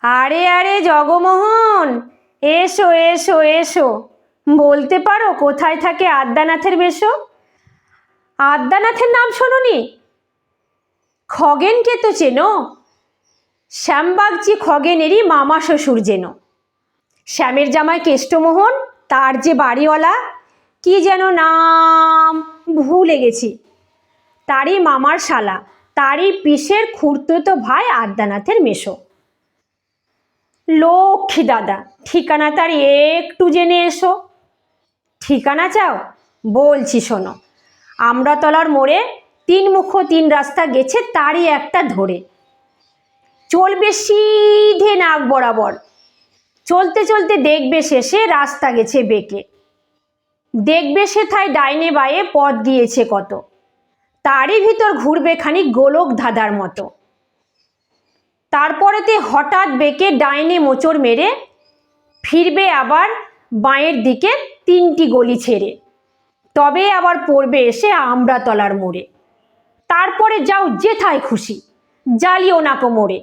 আরে আরে জগমোহন, এসো এসো এসো। বলতে পারো কোথায় থাকে আদ্যানাথের মেসো? আদ্যানাথের নাম শোনোনি? খগেনকে তো চেনো? শ্যামবাগচি খগেনেরই মামা শ্বশুর যেন। শ্যামের জামাই কেষ্টমোহন, তার যে বাড়িওয়ালা, কি যেন নাম ভুলে গেছি, তারই মামার শালা, তারই পিসের খুড়তুতো ভাই আদ্যানাথের মেসো। লক্ষ্মী দাদা, ঠিকানা তার একটু জেনে এসো। ঠিকানা চাও? বলছি শোনো। আমড়াতলার মোড়ে তিনমুখো তিন রাস্তা গেছে, তারই একটা ধরে চলবে সিধে নাক বরাবর। চলতে চলতে দেখবে শেষে রাস্তা গেছে বেঁকে। দেখবে সেথায় ডাইনে বায়ে পথ গিয়েছে কত, তারই ভিতর ঘুরবে খানিক গোলক ধাঁধার মতো। তারপরেতে হঠাৎ বেঁকে ডাইনে মোচড় মেরে ফিরবে আবার বাঁয়ের দিকে তিনটি গলি ছেড়ে, তবে আবার পড়বে এসে আমড়াতলার মোড়ে। তারপরে যাও যেথায় খুশি, জ্বালিও না কোমরে।